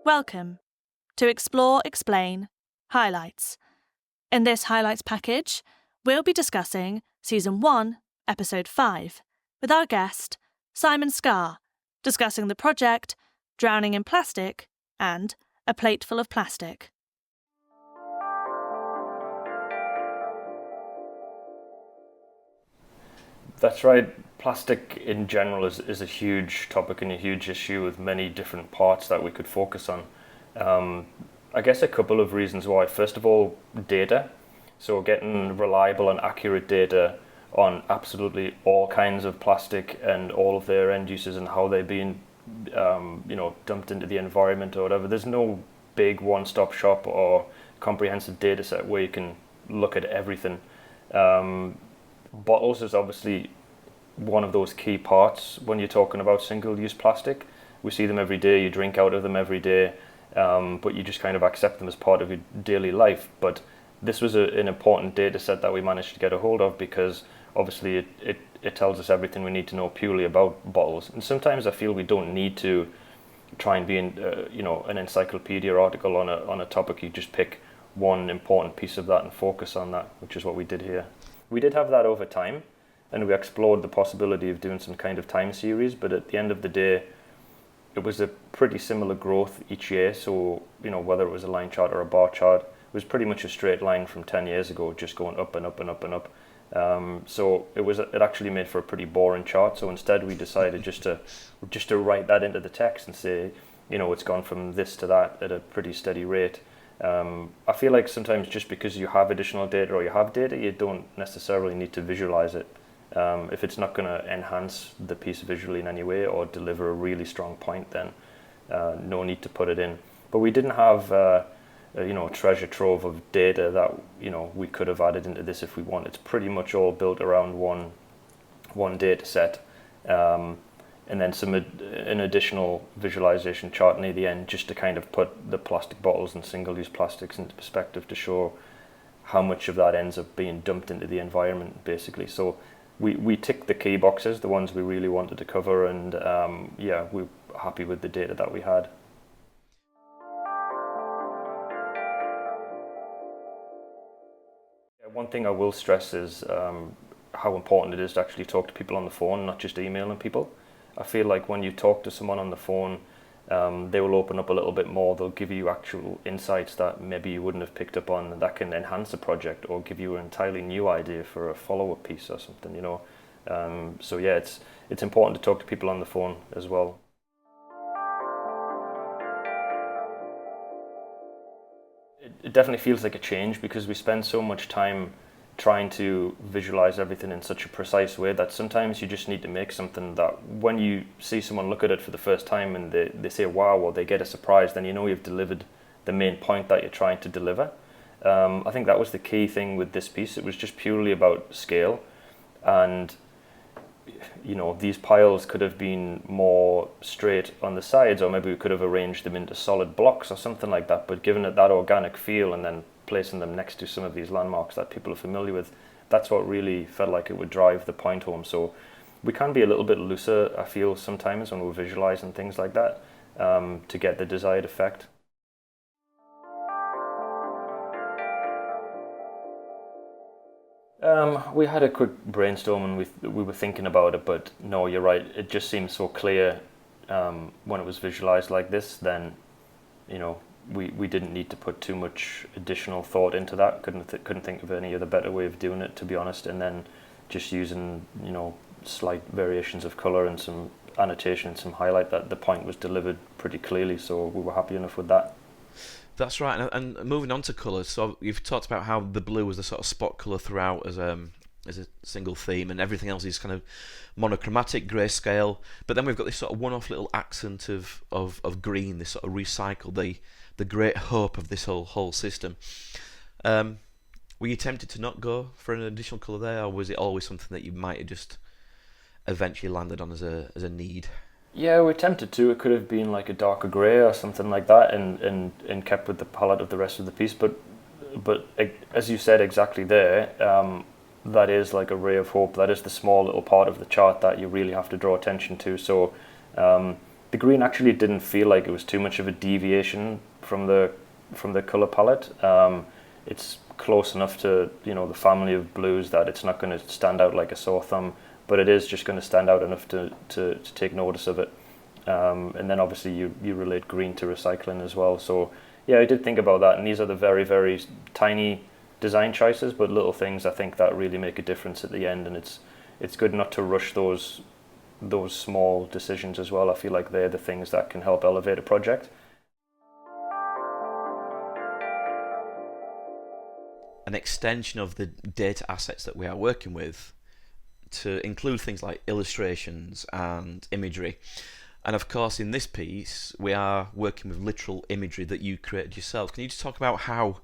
Welcome to Explore, Explain, Highlights. In this Highlights package, we'll be discussing Season 1, Episode 5, with our guest, Simon Scarr, discussing the project Drowning in Plastic and A Plateful of Plastic. That's right. Plastic in general is a huge topic and a huge issue with many different parts that we could focus on. I guess a couple of reasons why. First of all, data. So getting reliable and accurate data on absolutely all kinds of plastic and all of their end uses and how they're being dumped into the environment or whatever. There's no big one-stop shop or comprehensive data set where you can look at everything. Bottles is obviously one of those key parts when you're talking about single-use plastic. We see them every day, you drink out of them every day, but you just kind of accept them as part of your daily life. But this was an important data set that we managed to get a hold of because obviously it tells us everything we need to know purely about bottles. And sometimes I feel we don't need to try and be an encyclopedia article on a topic. You just pick one important piece of that and focus on that, which is what we did here. We did have that over time, and we explored the possibility of doing some kind of time series, but at the end of the day, it was a pretty similar growth each year. So, whether it was a line chart or a bar chart, it was pretty much a straight line from 10 years ago, just going up and up and up and up. So it actually made for a pretty boring chart. So instead we decided just to write that into the text and say, it's gone from this to that at a pretty steady rate. I feel like sometimes just because you have additional data or you have data, you don't necessarily need to visualize it. If it's not going to enhance the piece visually in any way or deliver a really strong point, then no need to put it in. But we didn't have a treasure trove of data that we could have added into this if we want. It's pretty much all built around one data set, and then an additional visualization chart near the end just to kind of put the plastic bottles and single-use plastics into perspective to show how much of that ends up being dumped into the environment, basically. So we ticked the key boxes, the ones we really wanted to cover, and we're happy with the data that we had. One thing I will stress is how important it is to actually talk to people on the phone, not just emailing people. I feel like when you talk to someone on the phone, they will open up a little bit more. They'll give you actual insights that maybe you wouldn't have picked up on, that can enhance a project or give you an entirely new idea for a follow-up piece or something, So yeah, it's important to talk to people on the phone as well. It definitely feels like a change because we spend so much time trying to visualize everything in such a precise way that sometimes you just need to make something that when you see someone look at it for the first time and they say wow, or they get a surprise, then you've delivered the main point that you're trying to deliver. I think that was the key thing with this piece. It was just purely about scale, and these piles could have been more straight on the sides, or maybe we could have arranged them into solid blocks or something like that, but given it that organic feel and then placing them next to some of these landmarks that people are familiar with, that's what really felt like it would drive the point home. So we can be a little bit looser, I feel, sometimes when we're visualizing things like that to get the desired effect. We had a quick brainstorm and we were thinking about it, but no, you're right, it just seemed so clear when it was visualized like this, then we didn't need to put too much additional thought into that. Couldn't think of any other better way of doing it, to be honest. And then just using slight variations of color and some annotation and some highlight, that the point was delivered pretty clearly. So we were happy enough with that. That's right. And moving on to colours, so you've talked about how the blue was the sort of spot colour throughout as a single theme, and everything else is kind of monochromatic, grayscale. But then we've got this sort of one-off little accent of green, this sort of recycle, the great hope of this whole system. Were you tempted to not go for an additional colour there, or was it always something that you might have just eventually landed on as a need? Yeah, we're tempted to. It could have been like a darker grey or something like that, and kept with the palette of the rest of the piece. But as you said exactly there, that is like a ray of hope. That is the small little part of the chart that you really have to draw attention to. So the green actually didn't feel like it was too much of a deviation from the color palette. It's close enough to the family of blues that it's not going to stand out like a sore thumb, but it is just going to stand out enough to take notice of it. And then obviously you relate green to recycling as well. So yeah, I did think about that, and these are the very, very tiny design choices, but little things I think that really make a difference at the end, and it's good not to rush those small decisions as well. I feel like they're the things that can help elevate a project. An extension of the data assets that we are working with to include things like illustrations and imagery. And of course, in this piece, we are working with literal imagery that you created yourself. Can you just talk about how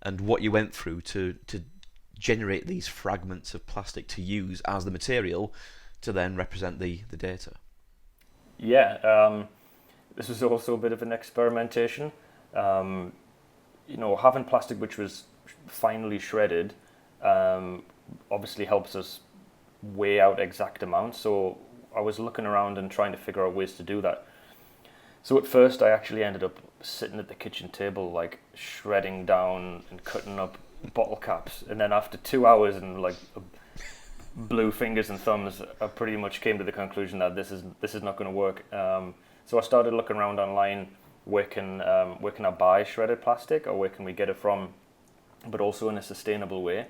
and what you went through to generate these fragments of plastic to use as the material to then represent the data? Yeah, this was also a bit of an experimentation. Having plastic which was finely shredded obviously helps us weigh out exact amounts. So I was looking around and trying to figure out ways to do that. So at first I actually ended up sitting at the kitchen table, like shredding down and cutting up bottle caps. And then after 2 hours and like blue fingers and thumbs, I pretty much came to the conclusion that this is not going to work. So I started looking around online, where can I buy shredded plastic, or where can we get it from, but also in a sustainable way.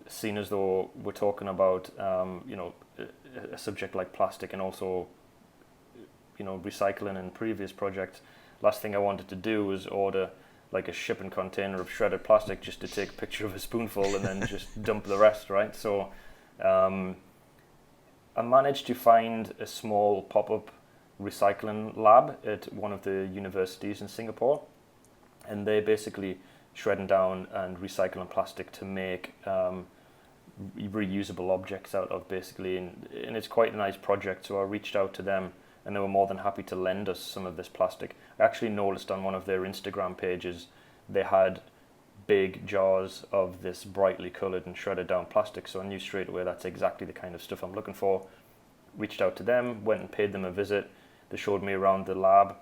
Seen as though we're talking about a subject like plastic, and also recycling in previous projects, last thing I wanted to do was order like a shipping container of shredded plastic just to take a picture of a spoonful and then just dump the rest, right? So I managed to find a small pop-up recycling lab at one of the universities in Singapore, and they're basically shredding down and recycling plastic to make reusable objects out of, basically, and it's quite a nice project. So I reached out to them, and they were more than happy to lend us some of this plastic. I actually noticed on one of their Instagram pages they had big jars of this brightly coloured and shredded down plastic, so I knew straight away that's exactly the kind of stuff I'm looking for. Reached out to them, went and paid them a visit. They showed me around the lab,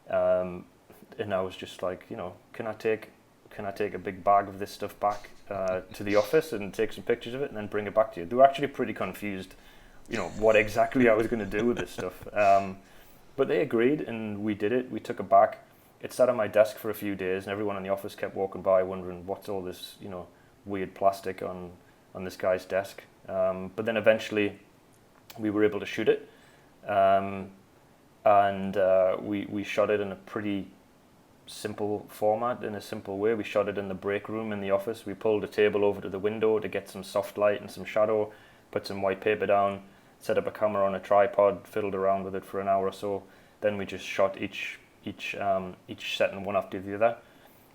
and I was just like, can I take a big bag of this stuff back to the office and take some pictures of it and then bring it back to you? They were actually pretty confused, what exactly I was going to do with this stuff. But they agreed, and we did it. We took it back. It sat on my desk for a few days, and everyone in the office kept walking by wondering what's all this, weird plastic on this guy's desk. But then eventually we were able to shoot it, and we shot it in a pretty simple format, in a simple way. We shot it in the break room in the office. We pulled a table over to the window to get some soft light and some shadow, put some white paper down, set up a camera on a tripod, fiddled around with it for an hour or so. Then we just shot each setting one after the other.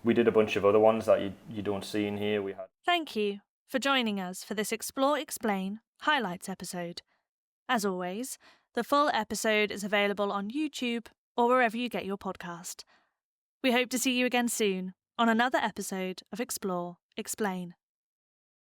We did a bunch of other ones that you don't see in here. Thank you for joining us for this Explore Explain highlights episode. As always, the full episode is available on YouTube or wherever you get your podcast. We hope to see you again soon on another episode of Explore Explain.